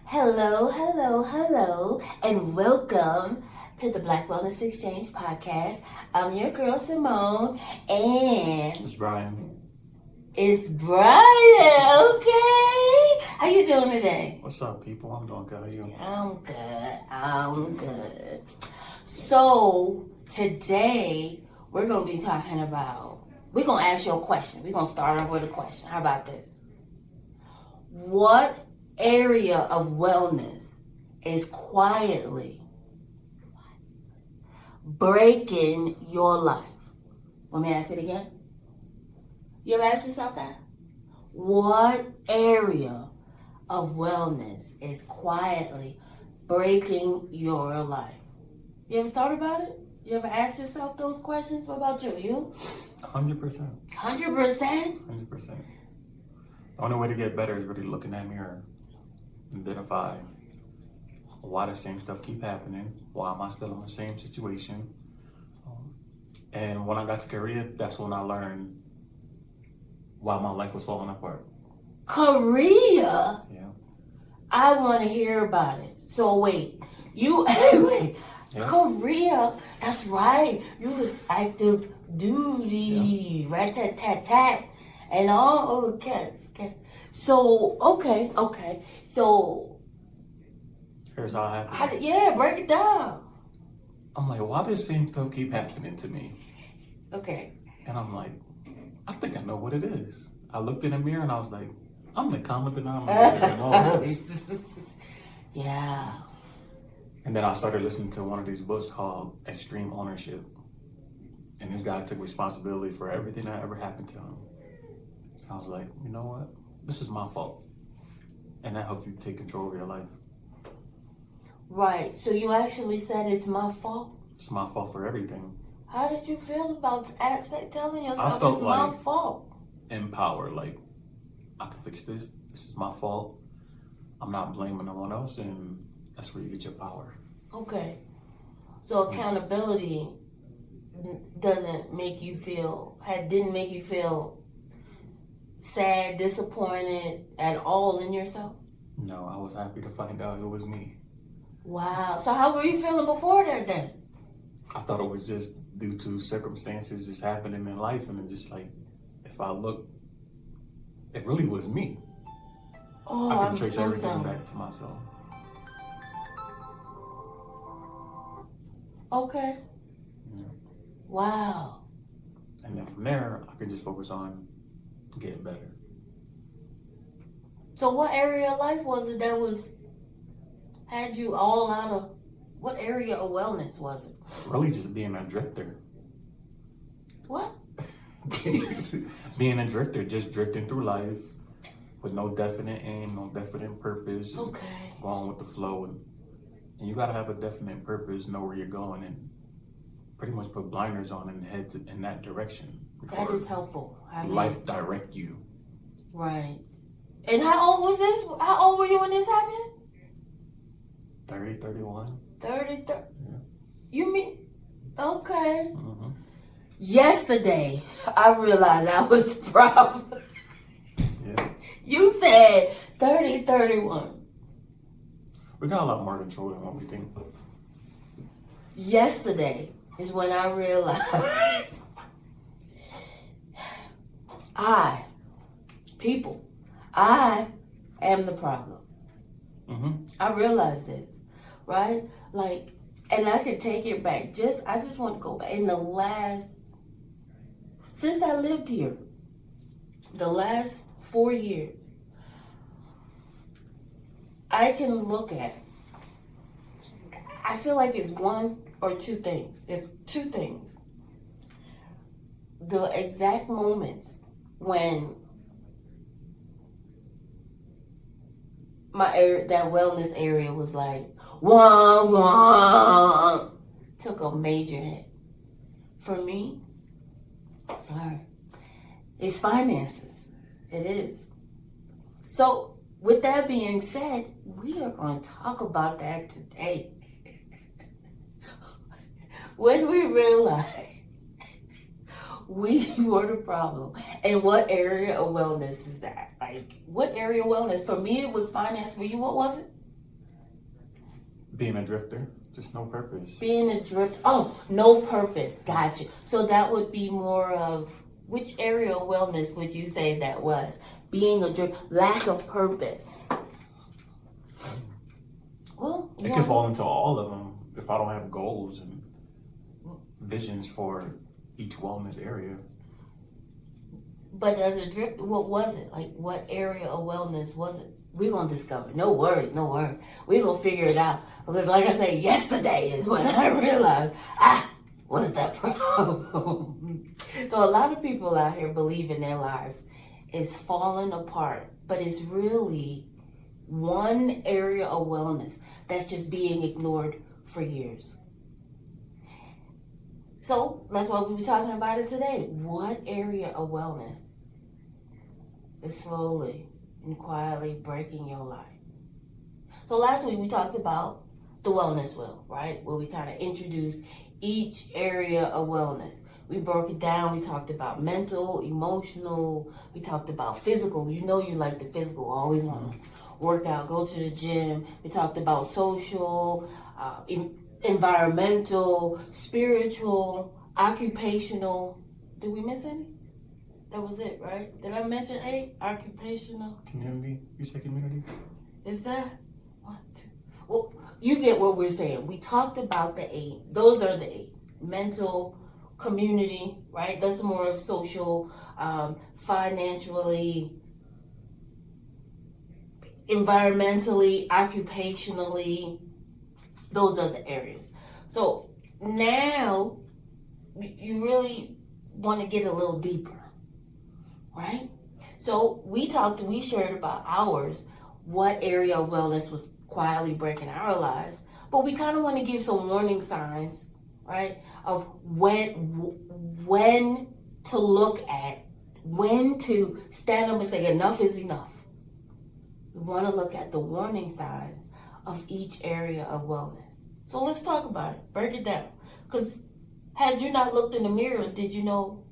Hello, hello, hello, and welcome to the Black Wellness Exchange podcast. I'm your girl Simone, and It's Brian. it's Brian. Okay, how you doing today? What's up, people? I'm doing good. How are you? I'm good. So today we're gonna be talking about. We're gonna ask you a question. We're gonna start off with a question. How about this? What area of wellness is quietly breaking your life? Let me ask it again. You ever asked yourself that? What area of wellness is quietly breaking your life? You ever thought about it? You ever asked yourself those questions? What about you? You? 100%. 100%? 100%. The only way to get better is really looking in the mirror, identify why the same stuff keep happening. Why am I still in the same situation? And when I got to Korea, that's when I learned why my life was falling apart. Korea? Yeah. I want to hear about it. So wait, wait. Yeah. Korea, that's right. You was active duty, right? Tat tat tat, and all the cats. So okay. So Here's how it happened. break it down. I'm like, why does the same stuff keep happening to me? Okay. And I'm like, I think I know what it is. I looked in the mirror and I was like, I'm the common denominator in all this. Yeah. And then I started listening to one of these books called Extreme Ownership. And this guy took responsibility for everything that ever happened to him. I was like, you know what? This is my fault. And that helps you take control of your life. Right. So you actually said it's my fault? It's my fault for everything. How did you feel about telling yourself I felt it's my like fault? Empowered. Like, I can fix this. This is my fault. I'm not blaming no one else. And that's where you get your power. Okay. So accountability didn't make you feel sad, disappointed at all in yourself? No, I was happy to find out it was me. Wow. So how were you feeling before that then? I thought it was just due to circumstances just happening in life, and then just like, if I look, it really was me. Oh, I can I'm trace so everything sorry. back to myself. Okay. Yeah. Wow. And then from there, I can just focus on getting better. So what area of life was it that had you all out of, what area of wellness was it? Really just being a drifter. What? Being a drifter, just drifting through life with no definite aim, no definite purpose. Just Okay. going with the flow. And you gotta have a definite purpose, know where you're going, and pretty much put blinders on and head in that direction. That is helpful. Life direct you. Right. And how old was this? How old were you when this happened? 30, 31. 30. Yeah. You mean? Okay. Mm-hmm. Yesterday, I realized I was the problem. Yeah. You said 30, 31. We got a lot more control than what we think. Yesterday is when I realized I am the problem. Mm-hmm. I realized this, right? Like, and I could take it back. I just want to go back. Since I lived here, the last 4 years, I can look at, I feel like it's one or two things. It's two things. The exact moments when that wellness area was like, wah, took a major hit. For me, sorry, it's finances. It is. So, with that being said, we are going to talk about that today. When we realized we were the problem. And what area of wellness is that? Like, what area of wellness? For me, it was finance. For you, what was it? Being a drifter, just no purpose. Being a drift. Oh, no purpose. Gotcha. So that would be more of which area of wellness would you say that was? Being a drift, lack of purpose. Well, It can fall into all of them if I don't have goals and visions for each wellness area. But as a drift, what was it? Like, what area of wellness was it? We're going to discover. No worries, no worries. We're going to figure it out. Because like I say, yesterday is when I realized, what's that problem? So a lot of people out here believe in their life is falling apart. But it's really one area of wellness that's just being ignored for years. So that's why we were talking about it today. What area of wellness is slowly and quietly breaking your life? So last week we talked about the wellness wheel, right? Where we kind of introduced each area of wellness. We broke it down. We talked about mental, emotional. We talked about physical. You know you like the physical. Always want to work out, go to the gym. We talked about social, environmental, spiritual, occupational. Did we miss any? That was it, right? Did I mention 8? Occupational. Community? You say community? Is that 1, 2? Well, you get what we're saying. We talked about the 8. Those are the 8. Mental, community, right? That's more of social, financially, environmentally, occupationally. Those are the areas. So now you really want to get a little deeper, right? So we shared about ours, what area of wellness was quietly breaking our lives, but we kind of want to give some warning signs, right? Of when to look at, when to stand up and say enough is enough. We want to look at the warning signs of each area of wellness. So let's talk about it. Break it down. Because had you not looked in the mirror, did you know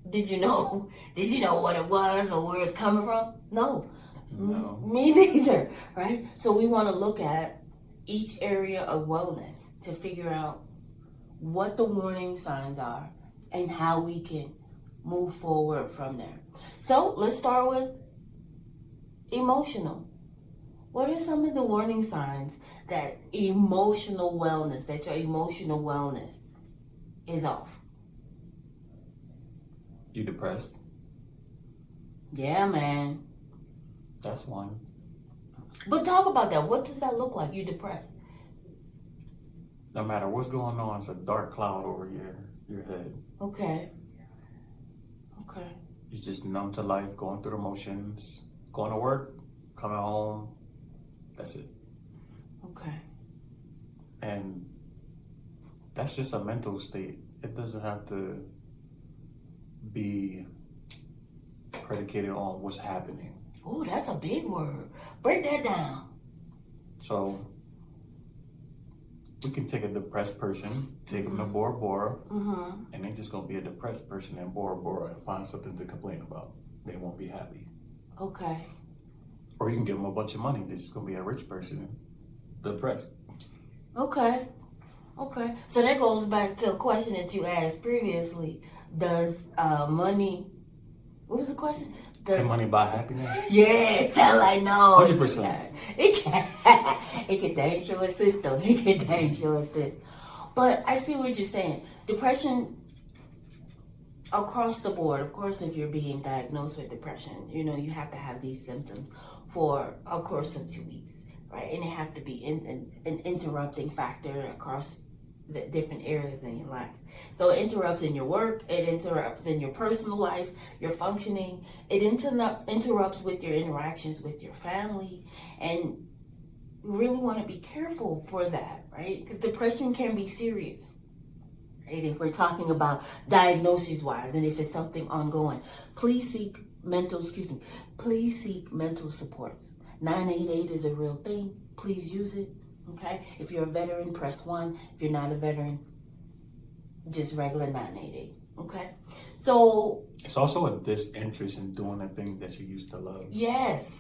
what it was or where it's coming from? No. Me neither, right? So we want to look at each area of wellness to figure out what the warning signs are and how we can move forward from there. So let's start with emotional. What are some of the warning signs that your emotional wellness is off? You depressed? Yeah, man. That's one. But talk about that. What does that look like? You depressed? No matter what's going on, it's a dark cloud over your head. Okay. You're just numb to life, going through the motions, going to work, coming home. That's it. Okay. And that's just a mental state. It doesn't have to be predicated on what's happening. Oh, that's a big word. Break that down. So we can take a depressed person, take them to Bora Bora, and they're just going to be a depressed person in Bora Bora and find something to complain about. They won't be happy. Okay. Or you can give them a bunch of money. They're just going to be a rich person, depressed. Okay. So that goes back to a question that you asked previously. Does money... What was the question? Can money buy happiness? Yes, hell I know. 100%. It can damn sure assist though. It can damn sure assist. But I see what you're saying. Depression across the board. Of course, if you're being diagnosed with depression, you have to have these symptoms for a course of 2 weeks, right? And it have to be an interrupting factor across the different areas in your life. So it interrupts in your work, it interrupts in your personal life, your functioning, it interrupts with your interactions with your family, and you really want to be careful for that, right? Because depression can be serious, right? If we're talking about diagnoses wise, and if it's something ongoing, please seek mental support. 988 is a real thing. Please use it. Okay, if you're a veteran, press 1. If you're not a veteran, just regular 988. Okay, so it's also a disinterest in doing the thing that you used to love. Yes.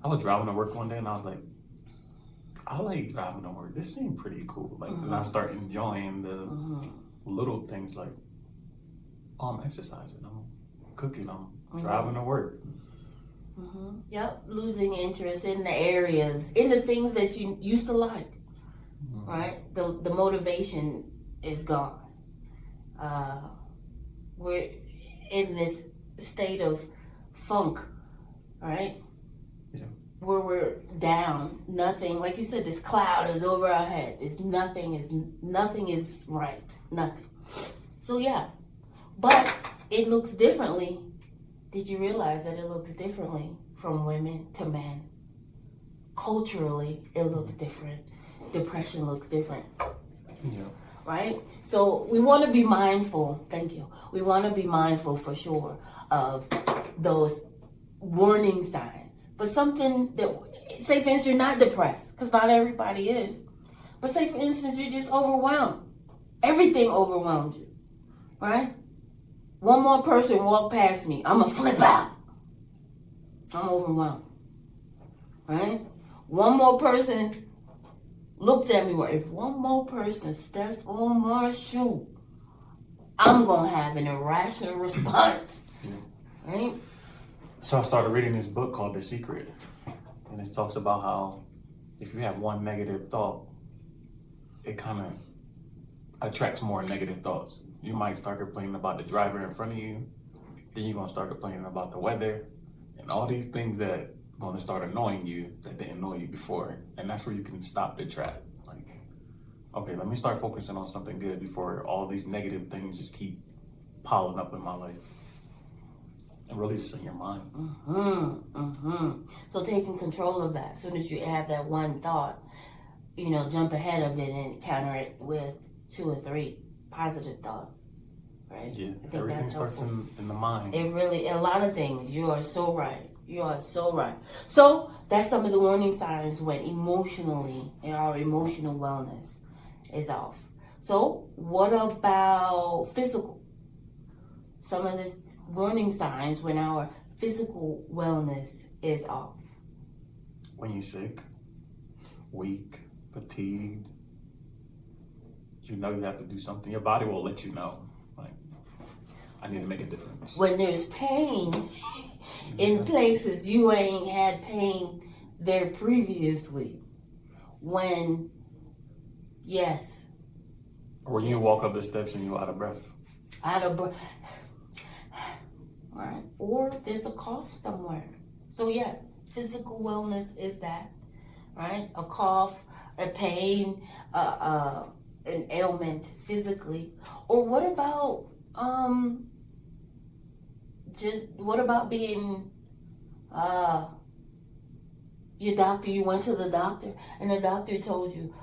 I was driving to work one day and I was like, I like driving to work. This seemed pretty cool. Like, and I start enjoying the little things like, oh, I'm exercising, I'm cooking, I'm driving to work. Yep, losing interest in the areas, in the things that you used to like, right? The motivation is gone. We're in this state of funk, right? Yeah. Where we're down, nothing. Like you said, this cloud is over our head. Nothing is right, nothing. So yeah, but it looks differently. Did you realize that it looks differently from women to men? Culturally, it looks different. Depression looks different. Yeah. Right? So we want to be mindful. Thank you. We want to be mindful for sure of those warning signs. But something that, say for instance, you're not depressed, because not everybody is. But say for instance, you're just overwhelmed. Everything overwhelms you. Right? One more person walk past me, I'm going to flip out. I'm overwhelmed. Right? One more person looks at me, or if one more person steps on my shoe, I'm going to have an irrational response. Right? So I started reading this book called The Secret. And it talks about how if you have one negative thought, it kind of attracts more negative thoughts. You might start complaining about the driver in front of you. Then you're going to start complaining about the weather and all these things that are going to start annoying you that didn't annoy you before. And that's where you can stop the trap. Like, okay, let me start focusing on something good before all these negative things just keep piling up in my life. And really just in your mind. So taking control of that. As soon as you have that one thought, jump ahead of it and counter it with 2 or 3 positive thoughts. Right? Yeah, I think everything that's starts helpful. in the mind. It really, a lot of things. You are so right. You are so right. So that's some of the warning signs when emotionally, our emotional wellness is off. So what about physical? Some of the warning signs when our physical wellness is off. When you're sick, weak, fatigued, you know you have to do something. Your body will let you know. Like, I need to make a difference. When there's pain in places you ain't had pain there previously. When, yes. Or when you walk up the steps and you're out of breath. Out of breath. Right? Or there's a cough somewhere. So yeah, physical wellness is that, right? A cough, a pain, an ailment physically. Or what about being your doctor? You went to the doctor and the doctor told you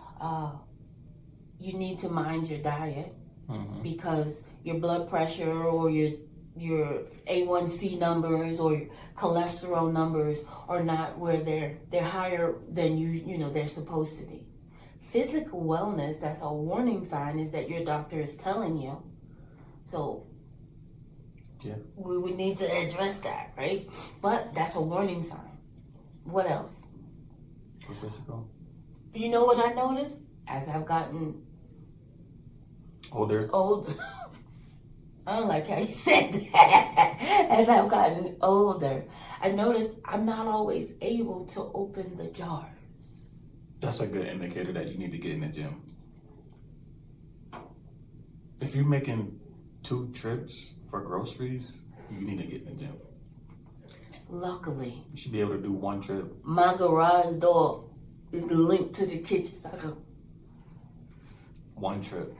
you need to mind your diet because your blood pressure or your A1C numbers or your cholesterol numbers are not where they're higher than they're supposed to be. Physical wellness, that's a warning sign, is that your doctor is telling you. So yeah, we would need to address that, right? But that's a warning sign. What else? For physical. You know what I noticed? As I've gotten older. I don't like how you said that. As I've gotten older, I noticed I'm not always able to open the jars. That's a good indicator that you need to get in the gym. If you're making 2 trips for groceries, you need to get in the gym. Luckily, you should be able to do 1 trip. My garage door is linked to the kitchen, so I go 1 trip.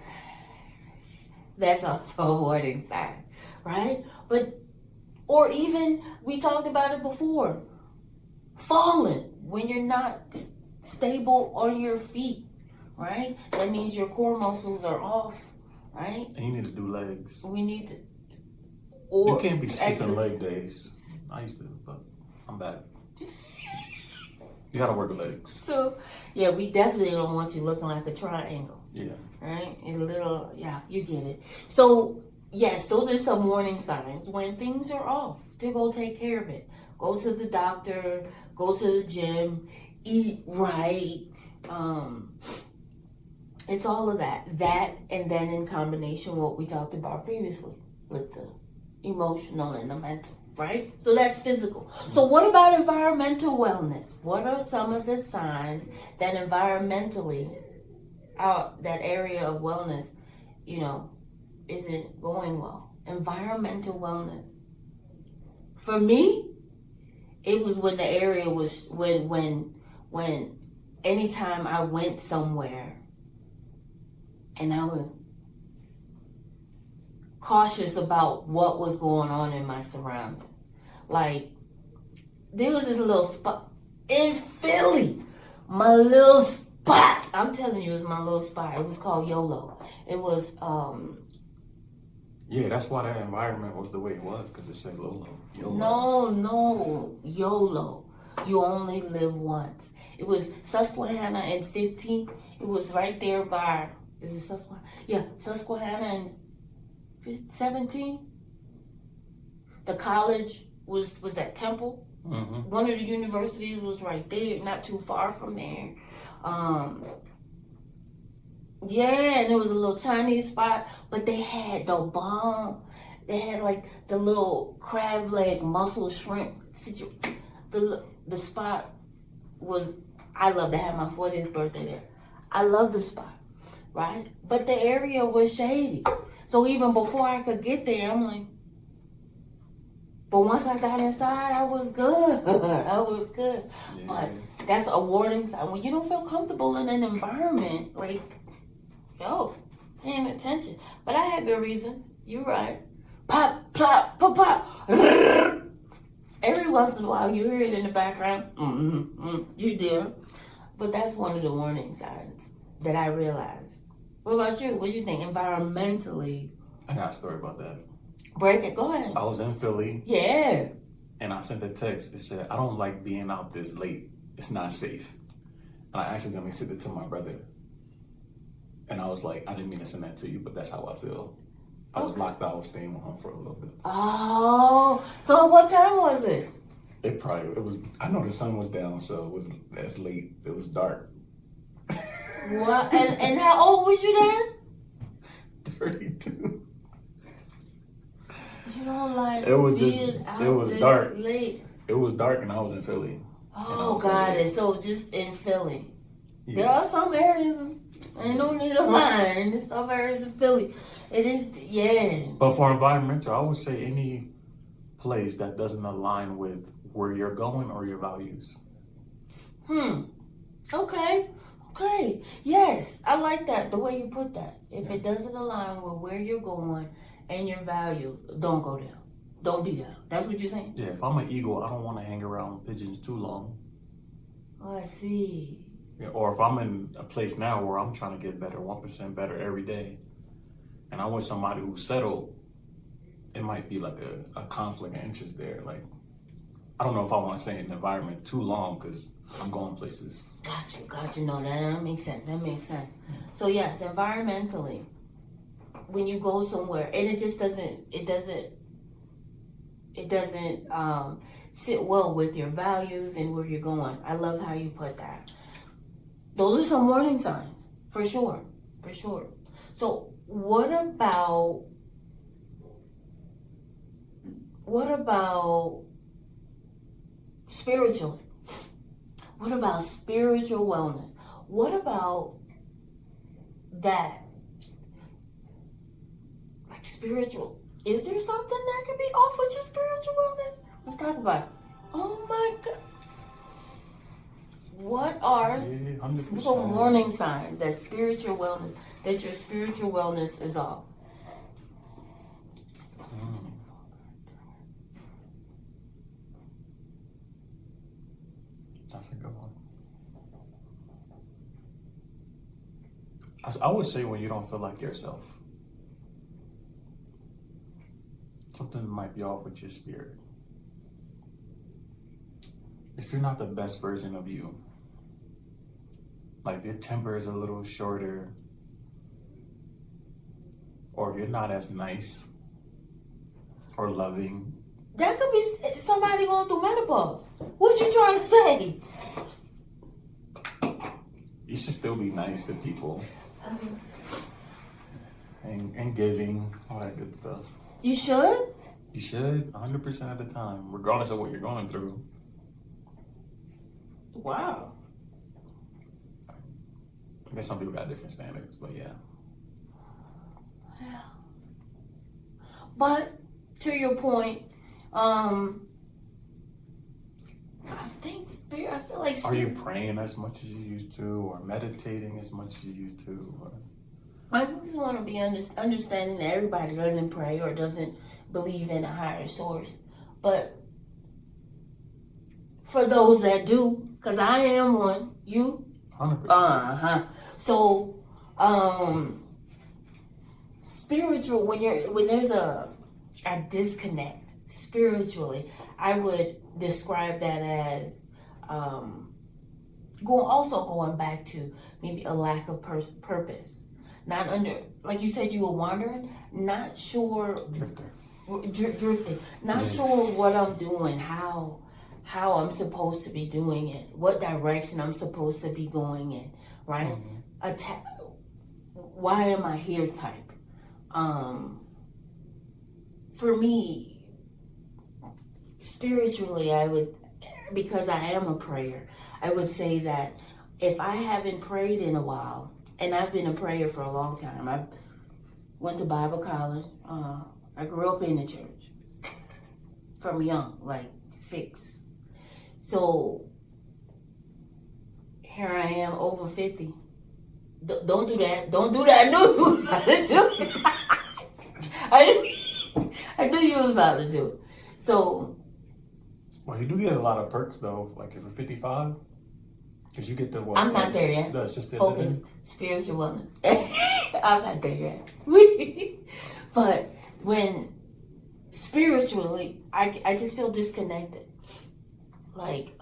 That's also a warning sign, right? Or even, we talked about it before, falling when you're not stable on your feet, right? That means your core muscles are off, right? And you need to do legs. We need to. You can't be skipping leg days. I used to, but I'm back. You gotta work legs. So, yeah, we definitely don't want you looking like a triangle. Yeah. Right? It's a little, yeah, you get it. So, yes, those are some warning signs when things are off to go take care of it. Go to the doctor, go to the gym, eat right, It's all of that. That, and then in combination what we talked about previously with the emotional and the mental, right? So that's physical. So what about environmental wellness? What are some of the signs that environmentally, that area of wellness, isn't going well? Environmental wellness. For me, it was when the area was, when anytime I went somewhere and I was cautious about what was going on in my surroundings. Like, there was this little spot in Philly. My little spot. I'm telling you, it was my little spot. It was called YOLO. It was, Yeah, that's why that environment was the way it was, because it said Lolo. No, YOLO. You only live once. It was Susquehanna and 15. It was right there by, is it Susquehanna? Yeah, Susquehanna and 17. The college was at Temple. Mm-hmm. One of the universities was right there, not too far from there. Yeah, and it was a little Chinese spot, but they had the bomb. They had like the little crab leg mussel shrimp. The spot was, I loved it. I had my 40th birthday there. I love the spot, right? But the area was shady. So even before I could get there, I'm like, but once I got inside, I was good. I was good. Yeah. But that's a warning sign. When you don't feel comfortable in an environment, like, paying attention. But I had good reasons. You're right. Pop, plop, pop, pop. Every once in a while, you hear it in the background. You do. But that's one of the warning signs that I realized. What about you? What do you think? Environmentally. I got a story about that. Break it. Go ahead. I was in Philly. Yeah. And I sent a text. It said, I don't like being out this late. It's not safe. And I accidentally sent it to my brother. And I was like, I didn't mean to send that to you, but that's how I feel. I was locked out. I was staying home for a little bit. Oh, so what time was it? It was, I know the sun was down, so it was as late. It was dark. What? And how old was you then? 32. You don't like It was being out it was this dark. late. It was dark and I was in Philly. Oh, got it. So just in Philly. Yeah. There are some areas, I don't need a line. There's some areas in Philly. It is, yeah. But for environmental, I would say any place that doesn't align with where you're going or your values. Okay. Yes, I like that, the way you put that. If it doesn't align with where you're going and your values, don't go there. Don't be there. That's what you're saying? Yeah, if I'm an eagle, I don't want to hang around pigeons too long. Oh, I see. Yeah, or if I'm in a place now where I'm trying to get better, 1% better every day, and I'm with somebody who's settled, it might be like a conflict of interest there. Like, I don't know if I want to stay in an environment too long because I'm going places. Got you. No, that makes sense. So yes, environmentally, when you go somewhere and it just doesn't sit well with your values and where you're going. I love how you put that. Those are some warning signs, for sure. So what about spiritually? What about spiritual wellness? What about that? Like spiritual, is there something that could be off with your spiritual wellness? Let's talk about it. Oh my God. What are 100%. some warning signs that your spiritual wellness is off? That's a good one. I would say when you don't feel like yourself. Something might be off with your spirit. If you're not the best version of you, like if your temper is a little shorter, or if you're not as nice or loving. That could be somebody going through menopause. What you trying to say? you should still be nice to people and giving, all that good stuff. You should? You should, 100% of the time, regardless of what you're going through. Wow. I guess some people got different standards, but yeah. Yeah. But to your point, I think spirit. I feel like Are you spirit. praying as much as you used to, or meditating as much as you used to? Or... I just want to be understanding that everybody doesn't pray or doesn't believe in a higher source, but for those that do, because I am one. You? 100%. So, spiritual. When there's a disconnect spiritually, I would describe that as going back to maybe a lack of purpose. Not under, like you said, you were wandering, not sure, drifting, not sure what I'm doing, how I'm supposed to be doing it, what direction I'm supposed to be going in, right? Why am I here type? For me, spiritually, I would, because I am a prayer, I would say that if I haven't prayed in a while, and I've been a prayer for a long time. I went to Bible college. I grew up in the church from young, like 6. So here I am, over 50. Don't do that. Don't do that. I knew you was about to do it. So. Well, you do get a lot of perks though. Like if you're 55. Because you get the what? I'm not there yet. The assisted Focus, living. spiritual wellness. I'm not there yet. But when spiritually, I just feel disconnected. Like,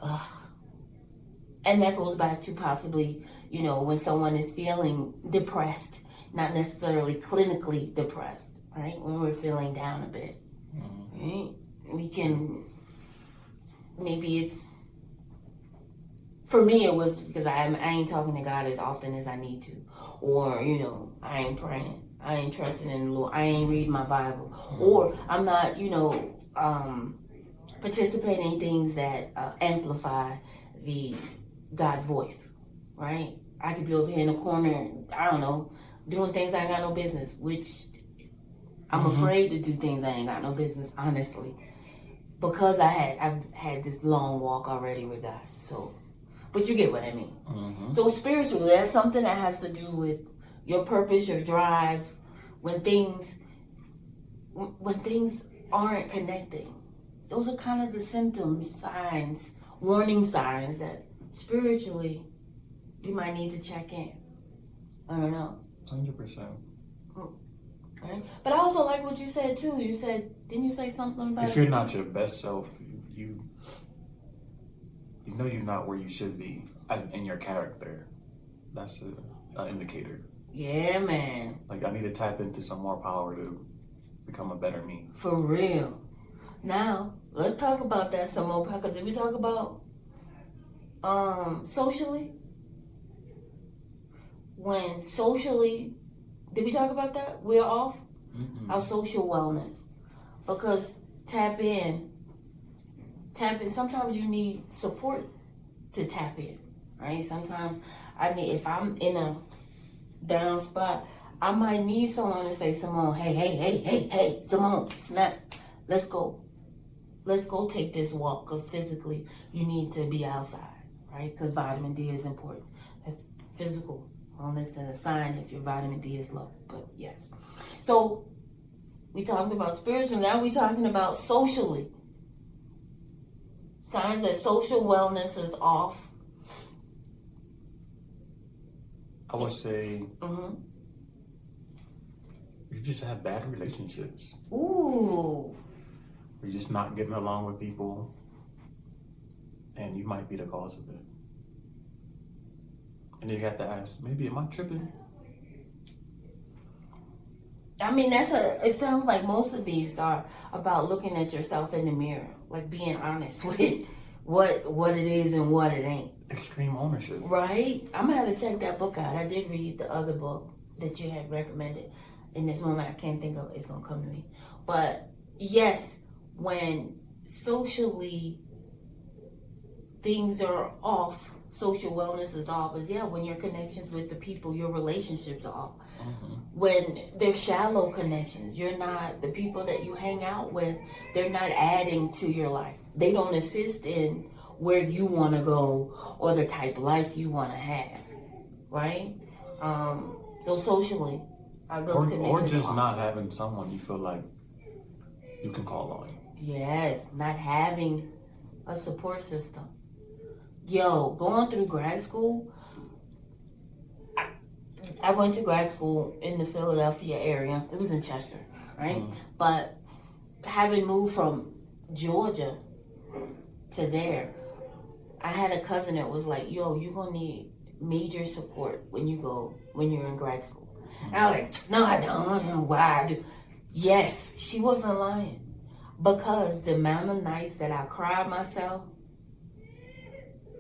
and that goes back to possibly, when someone is feeling depressed, not necessarily clinically depressed, right? When we're feeling down a bit, right? We can, maybe it's, for me, it was because I ain't talking to God as often as I need to. Or, I ain't praying. I ain't trusting in the Lord. I ain't reading my Bible. Or I'm not, participating in things that amplify the God voice, right? I could be over here in the corner, I don't know, doing things I ain't got no business, which I'm afraid to do things I ain't got no business, honestly. Because I've had this long walk already with God. So... But you get what I mean. So spiritually, that's something that has to do with your purpose, your drive. When things aren't connecting, those are kind of the symptoms, signs, warning signs that spiritually you might need to check in. I don't know. 100%. Right? But I also like what you said too. Didn't you say something about if you're not your best self, you know you're not where you should be in your character. That's an indicator. Yeah, man. Like, I need to tap into some more power to become a better me. For real. Now, let's talk about that some more, because if we talk about socially, did we talk about that? We're off our social wellness. Because tap in. Sometimes you need support to tap in, right? Sometimes if I'm in a down spot, I might need someone to say, Simone, hey, Simone, snap, let's go take this walk, because physically you need to be outside, right? Because vitamin D is important. That's physical wellness and a sign if your vitamin D is low, but yes. So we talked about spiritual, now we're talking about socially. Signs that social wellness is off. I would say you just have bad relationships. Ooh. You're just not getting along with people, and you might be the cause of it. And you have to ask, maybe am I tripping? I mean, it sounds like most of these are about looking at yourself in the mirror, like being honest with what it is and what it ain't. extreme ownership. Right? I'm gonna have to check that book out. I did read the other book that you had recommended. In this moment, I can't think of it. It's gonna come to me. But yes, when socially things are off, social wellness is off. Is when your connections with the people, your relationships are off. Mm-hmm. When there's shallow connections, you're not, the people that you hang out with, they're not adding to your life. They don't assist in where you want to go or the type of life you want to have, right? So socially, are those connections or just off? not having someone you feel like you can call on. Yes, not having a support system. Yo, going through grad school, I went to grad school in the Philadelphia area. It was in Chester, right? Mm-hmm. But having moved from Georgia to there, I had a cousin that was like, yo, you're going to need major support when you're in grad school. And I was like, no, I don't. Why I do? Yes, she wasn't lying. Because the amount of nights that I cried myself,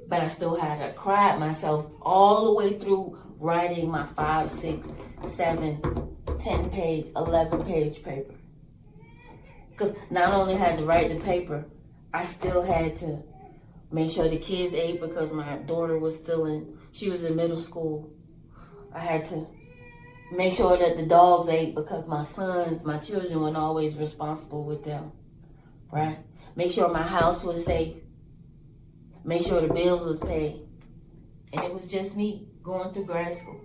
but I still had to cry myself all the way through writing my 5, 6, 7, 10 page, 11 page paper. Because not only had to write the paper, I still had to make sure the kids ate because my daughter was she was in middle school. I had to make sure that the dogs ate because my children weren't always responsible with them, right? Make sure my house was safe. Make sure the bills was paid. And it was just me going through grad school.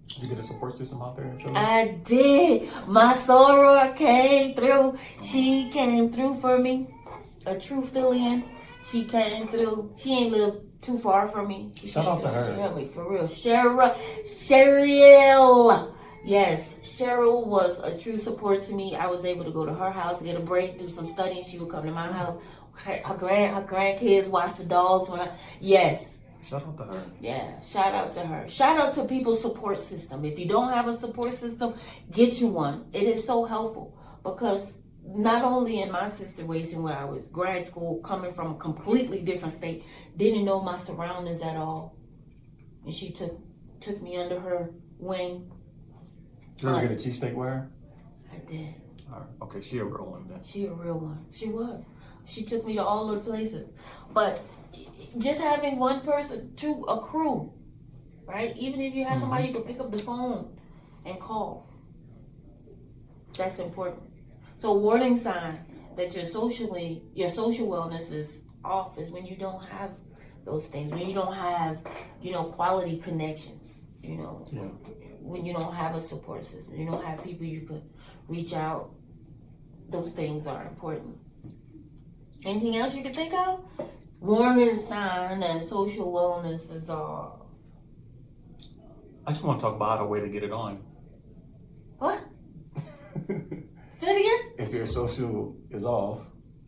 Did you get a support system out there in Philly? I did. My soror came through. She came through for me. A true Phillian. She came through. She ain't lived too far from me. Shout out to her. She helped me for real. Cheryl. Yes, Cheryl was a true support to me. I was able to go to her house, get a break, do some studying. She would come to my house. Her grandkids watch the dogs yes. Shout out to her. Yeah, shout out to her. Shout out to people's support system. If you don't have a support system, get you one. It is so helpful because not only in my situation where I was grad school, coming from a completely different state, didn't know my surroundings at all, and she took me under her wing. Did you ever get a cheesesteak with her? I did. All right. Okay, she a real one then. She a real one. She was. She took me to all of the places. But just having one person, a crew, right? Even if you have somebody you can pick up the phone and call. That's important. So warning sign that your social wellness is off is when you don't have those things, when you don't have, quality connections, when you don't have a support system, you don't have people you could reach out. Those things are important. Anything else you can think of? Warning sign that social wellness is off. I just want to talk about a way to get it on. What? Say it again? If your social is off,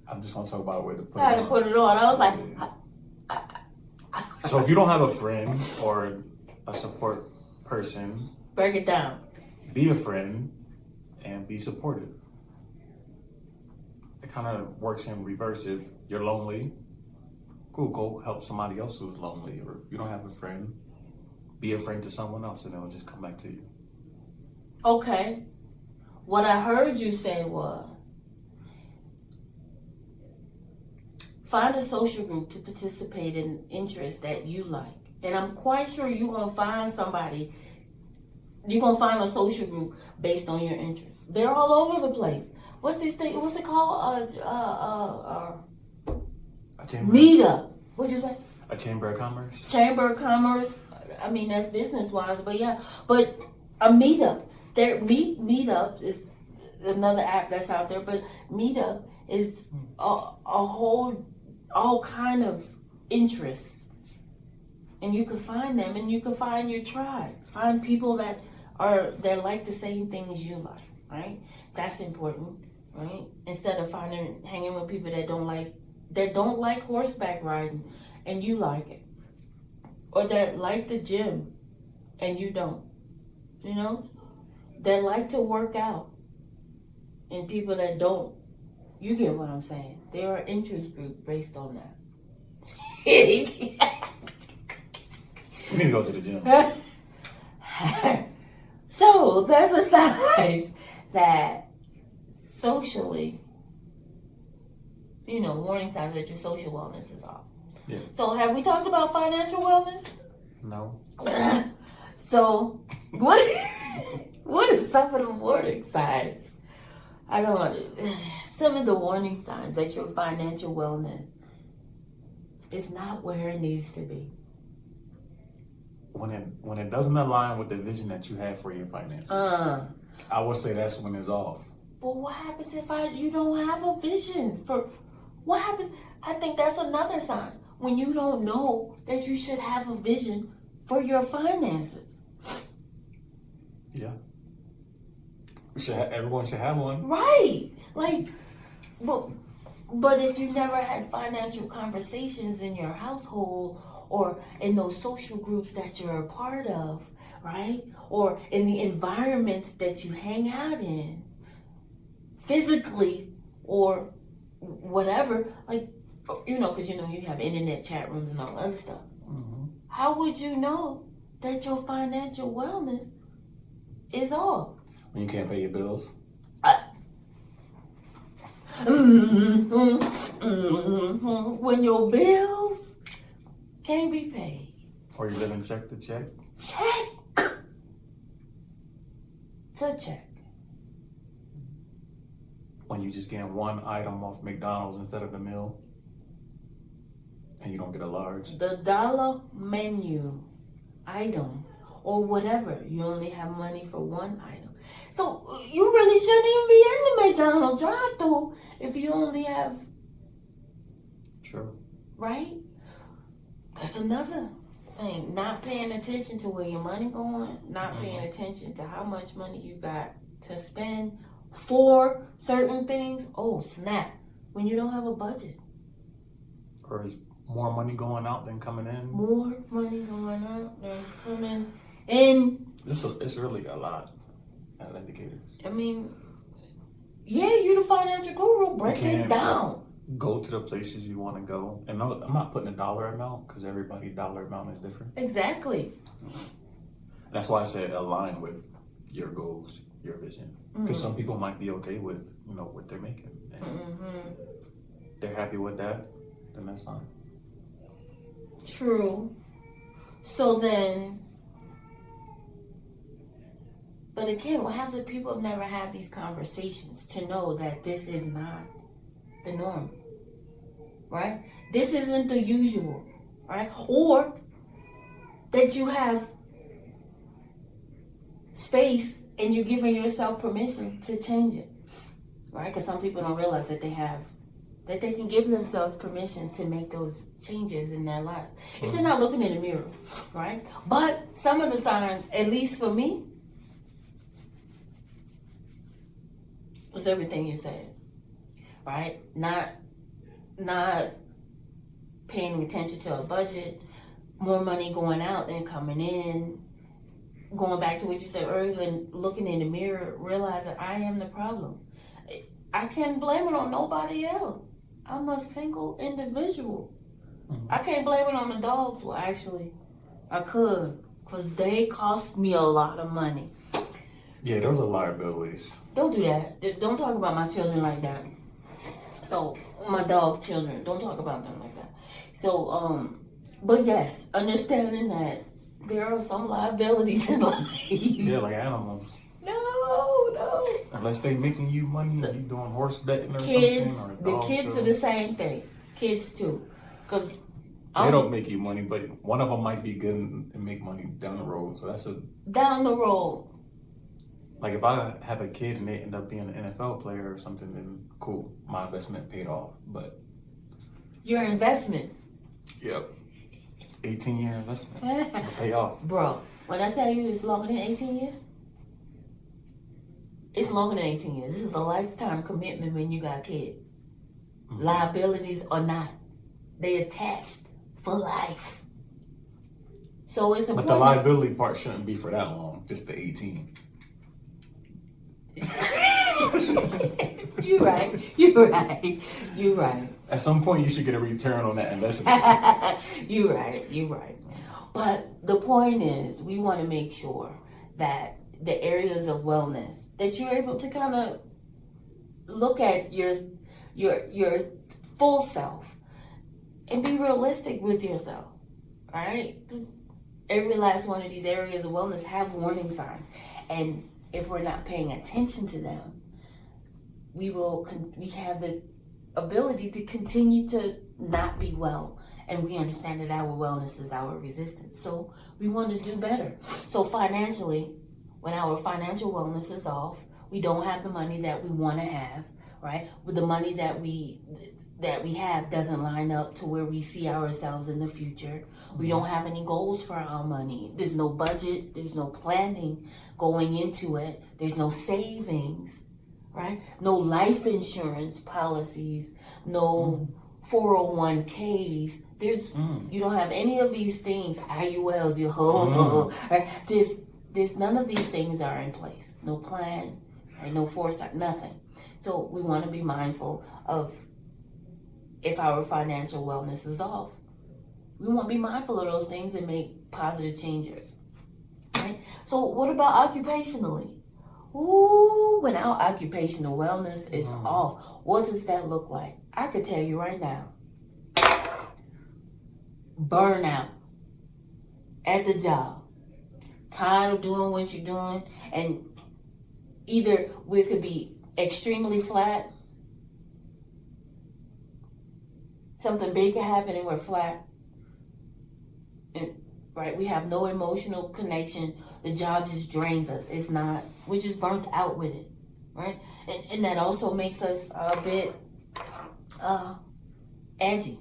I just want to talk about a way to put it on. How to put it on. I was like... So if you don't have a friend or a support person... Break it down. Be a friend and be supportive. It kind of works in reverse. If you're lonely, cool, go help somebody else who's lonely. Or if you don't have a friend, be a friend to someone else and it'll just come back to you. Okay. What I heard you say was, find a social group to participate in interests that you like. And I'm quite sure you're going to find somebody, you're going to find a social group based on your interests. They're all over the place. What's this thing? What's it called? Meetup. What'd you say? A chamber of commerce. Chamber of Commerce. I mean, that's business-wise, but yeah. But a meetup. Meetup is another app that's out there, but Meetup is all kind of interests. And you can find them, and you can find your tribe. Find people that like the same things you like, right? That's important, right? Instead of hanging with people that don't like horseback riding, and you like it, or that like the gym, and you don't, that like to work out, and people that don't. You get what I'm saying? There are interest groups based on that. We need to go to the gym. So that's a sign that socially, warning signs that your social wellness is off. Yeah. So have we talked about financial wellness? No. So what are some of the warning signs? I don't want to. Some of the warning signs that your financial wellness is not where it needs to be. When it doesn't align with the vision that you have for your finances, I would say that's when it's off. But what happens if you don't have a vision for what happens? I think that's another sign when you don't know that you should have a vision for your finances. Yeah. Everyone should have one. Right. Like, but if you never had financial conversations in your household or in those social groups that you're a part of, right? Or in the environment that you hang out in, physically or whatever, like, because you have internet chat rooms and all other stuff. Mm-hmm. How would you know that your financial wellness is off? When you can't pay your bills. When your bills can't be paid. Or you're living check to check. Check to check. When you just get one item off McDonald's instead of the meal. And you don't get a large. The dollar menu item or whatever. You only have money for one item. So you really shouldn't even be in the McDonald's drive-thru if you only have. True. Right? That's another thing. Not paying attention to where your money going. Not paying attention to how much money you got to spend for certain things. Oh, snap. When you don't have a budget. Or is more money going out than coming in? More money going out than coming in. It's really a lot of indicators. I mean, yeah, you the financial guru. Break it down. Go to the places you want to go. And no, I'm not putting a dollar amount because everybody's dollar amount is different. Exactly. That's why I said align with your goals, your vision. Because some people might be okay with, what they're making. And they're happy with that, then that's fine. True. So then, but again, what happens if people have never had these conversations to know that this is not the norm, right? This isn't the usual, right? Or that you have space and you're giving yourself permission to change it, right? Because some people don't realize that they can give themselves permission to make those changes in their life. If they're not looking in the mirror, right? But some of the signs, at least for me, was everything you said, right? Not paying attention to a budget, more money going out than coming in, going back to what you said earlier and looking in the mirror, realizing I am the problem. I can't blame it on nobody else. I'm a single individual. I can't blame it on the dogs. Well, actually, I could, because they cost me a lot of money. Yeah, those are liabilities. Don't do that. Don't talk about my children like that. So, my dog children, don't talk about them like that. So, but yes, understanding that there are some liabilities in life. Yeah, like animals. No. Unless they making you money, you doing horse betting or Kids, something. Or the kids are the same thing. Kids too. Because they don't make you money, but one of them might be good and make money down the road. So that's down the road. Like if I have a kid and they end up being an NFL player or something, then cool, my investment paid off. But your investment. Yep. 18-year investment. It'll pay off. Bro, when I tell you it's longer than 18 years, it's longer than 18 years. This is a lifetime commitment when you got kids. Liabilities or not, they attached for life. So it's important. But the liability part shouldn't be for that long, just the 18. You You're right. You're right. You're right. At some point, you should get a return on that investment. You're right. You're right. But the point is, we want to make sure that the areas of wellness that you're able to kind of look at your full self and be realistic with yourself, all right? Because every last one of these areas of wellness have warning signs, and if we're not paying attention to them, we have the ability to continue to not be well. And we understand that our wellness is our resistance. So we want to do better. So financially, when our financial wellness is off, we don't have the money that we want to have, right? With the money that we have doesn't line up to where we see ourselves in the future. We don't have any goals for our money. There's no budget. There's no planning going into it. There's no savings, right? No life insurance policies, no 401ks. You don't have any of these things. IULs, right? There's none of these things are in place. No plan, right? No foresight, nothing. So we want to be mindful of if our financial wellness is off. We want to be mindful of those things and make positive changes, right? So what about occupationally? Ooh, when our occupational wellness is off, what does that look like? I could tell you right now. Burnout at the job. Tired of doing what you're doing, and either we could be extremely flat, something big could happen and we're flat, and right, we have no emotional connection. The job just drains us. We're just burnt out with it, right? And that also makes us a bit edgy.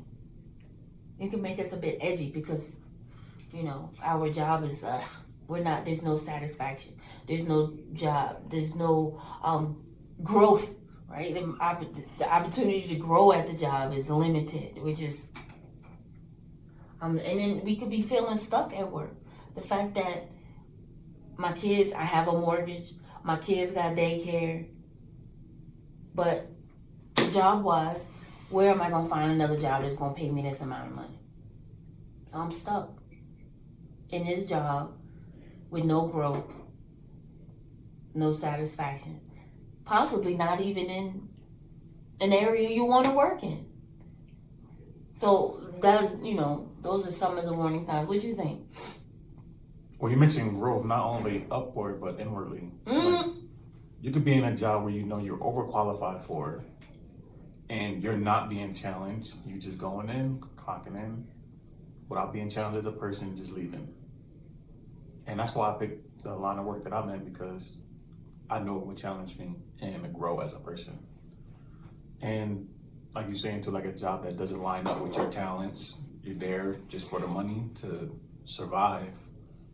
It can make us a bit edgy because, our job is, there's no satisfaction. There's no job. There's no growth, right? The opportunity to grow at the job is limited, which is, and then we could be feeling stuck at work. The fact that I have a mortgage, my kids got daycare, but job-wise, where am I going to find another job that's going to pay me this amount of money? So I'm stuck in this job with no growth, no satisfaction, possibly not even in an area you want to work in. So those are some of the warning signs. What do you think? Well, you mentioned growth, not only upward, but inwardly. Like, you could be in a job where you're overqualified for, and you're not being challenged. You're just going in, clocking in, without being challenged as a person, just leaving. And that's why I picked the line of work that I'm in, because I know it would challenge me and to grow as a person. And like you're saying, to like a job that doesn't line up with your talents, you're there just for the money to survive,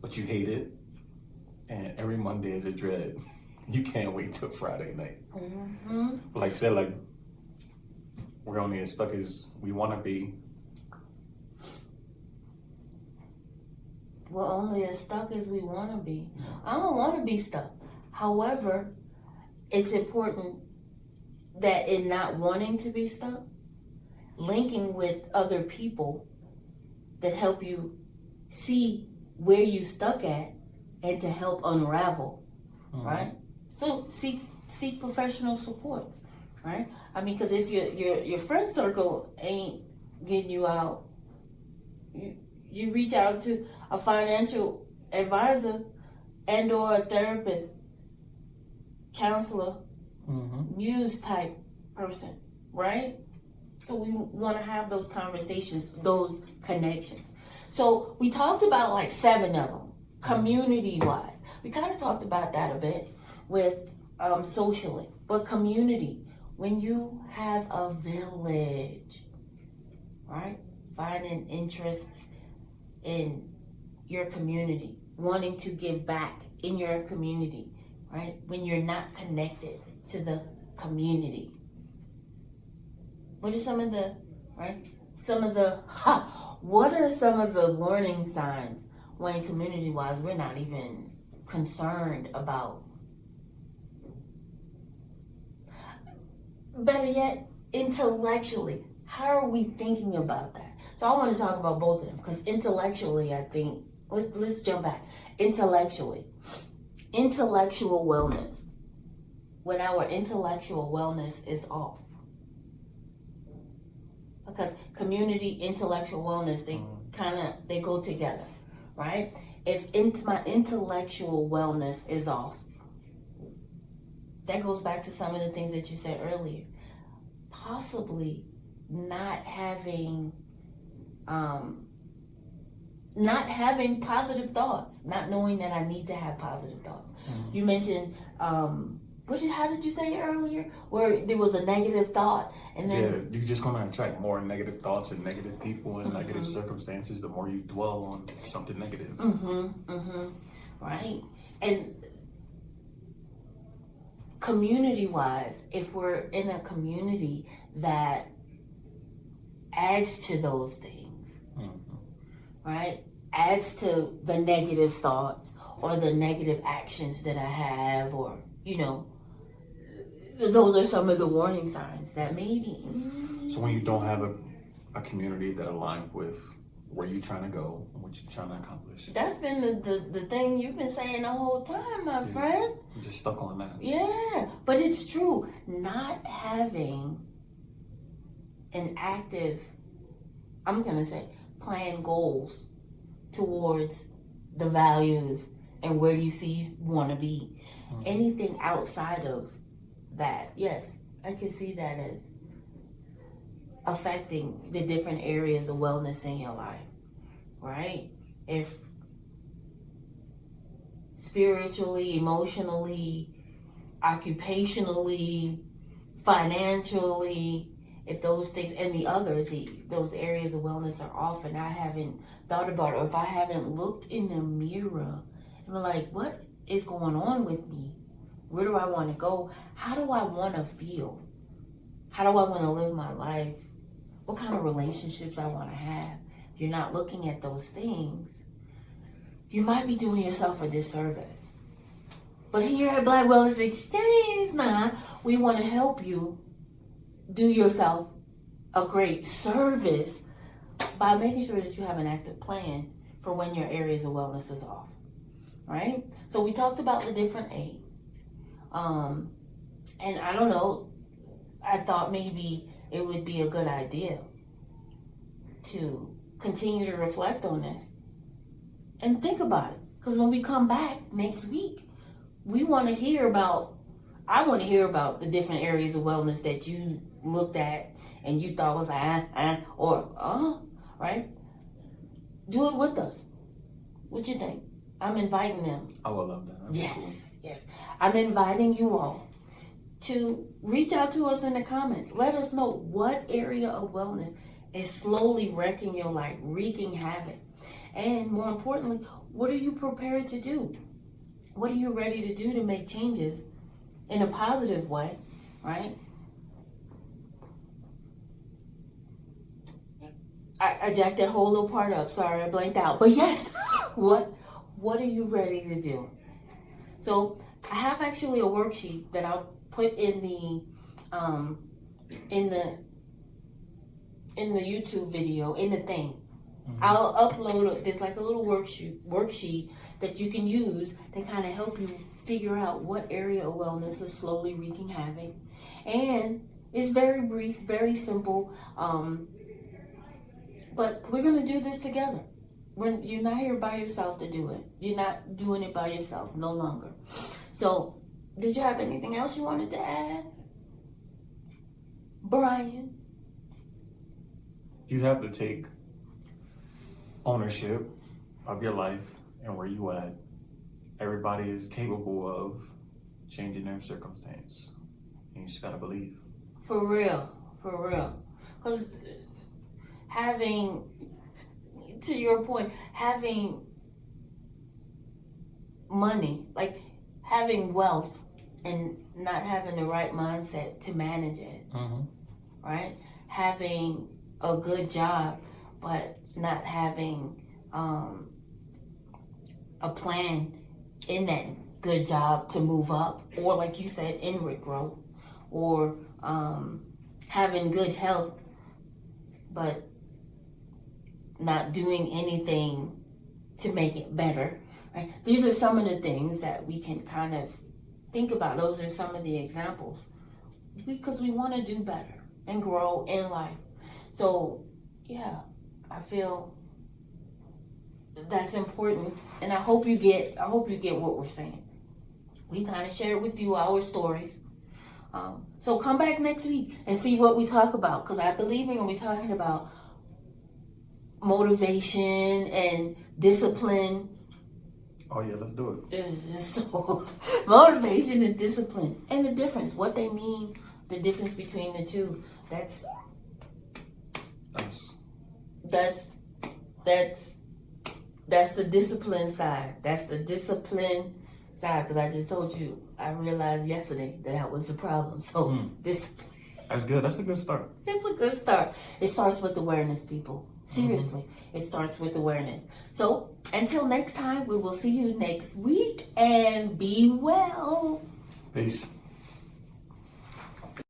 but you hate it. And every Monday is a dread. You can't wait till Friday night. Mm-hmm. Like I said, we're only as stuck as we want to be. We're only as stuck as we want to be. I don't want to be stuck. However, it's important that in not wanting to be stuck, linking with other people that help you see where you stuck at and to help unravel, right? So seek professional support, right? I mean, because if your friend circle ain't getting you out, you reach out to a financial advisor and or a therapist, counselor, muse type person, right? So we want to have those conversations, those connections. So we talked about 7 of them, community-wise. We kind of talked about that a bit with socially, but community, when you have a village, right? Finding interests in your community, wanting to give back in your community, right? When you're not connected to the community. What are some of the, what are some of the warning signs when community-wise we're not even concerned about? better yet, intellectually, how are we thinking about that? So I want to talk about both of them because intellectually, I think, let's jump back. Intellectual wellness. When our intellectual wellness is off, because community intellectual wellness, they go together, right? If my intellectual wellness is off, that goes back to some of the things that you said earlier. Possibly not having positive thoughts, not knowing that I need to have positive thoughts. You mentioned how did you say it earlier? Where there was a negative thought, and then you're just gonna attract more negative thoughts and negative people and negative circumstances the more you dwell on something negative. Right. And community-wise, if we're in a community that adds to those things, right? Adds to the negative thoughts or the negative actions that I have, or those are some of the warning signs that maybe. So when you don't have a community that aligns with where you're trying to go and what you're trying to accomplish. That's been the thing you've been saying the whole time, my friend. I'm just stuck on that. Yeah, but it's true. Not having an active, I'm going to say, plan goals towards the values and where you want to be. Anything outside of that, yes, I can see that as affecting the different areas of wellness in your life, right? If spiritually, emotionally, occupationally, financially, if those things and the others, those areas of wellness are off and I haven't thought about it, or if I haven't looked in the mirror and be like, what is going on with me? Where do I want to go? How do I want to feel? How do I want to live my life? What kind of relationships I want to have? If you're not looking at those things, you might be doing yourself a disservice. But here at Black Wellness Exchange, we want to help you do yourself a great service by making sure that you have an active plan for when your areas of wellness is off, right? So we talked about the different 8. And I don't know, I thought maybe it would be a good idea to continue to reflect on this and think about it. Because when we come back next week, I want to hear about the different areas of wellness that you looked at and you thought was right? Do it with us. What you think? I'm inviting them. I would love that. Yes, cool. yes. I'm inviting you all to reach out to us in the comments. Let us know what area of wellness is slowly wrecking your life, wreaking havoc. And more importantly, what are you prepared to do? What are you ready to do to make changes in a positive way, right? I jacked that whole little part up. Sorry, I blanked out. But yes, what are you ready to do? So I have actually a worksheet that I'll put in the YouTube video, in the thing. I'll upload this like a little worksheet that you can use to kind of help you figure out what area of wellness is slowly wreaking havoc. And it's very brief, very simple. But we're going to do this together. You're not here by yourself to do it. You're not doing it by yourself, no longer. So, did you have anything else you wanted to add, Brian? You have to take ownership of your life and where you at. Everybody is capable of changing their circumstance. And you just gotta believe. For real. Because to your point, having money, like having wealth and not having the right mindset to manage it, right? Having a good job, but not having a plan in that good job to move up, or like you said, inward growth, or having good health, but not doing anything to make it better. Right? These are some of the things that we can kind of think about. Those are some of the examples, because we want to do better and grow in life. So yeah, I feel that's important, and I hope you get what we're saying. We kind of shared with you our stories. So come back next week and see what we talk about, because I believe we're going to be talking about motivation and discipline. Oh yeah, let's do it. So motivation and discipline, and the difference, what they mean, the difference between the two. That's the discipline side. That's the discipline side, because I just told you, I realized yesterday that was the problem. So discipline. That's good. That's a good start. It's a good start. It starts with awareness, people. Seriously, it starts with awareness. So until next time, we will see you next week, and be well. Peace.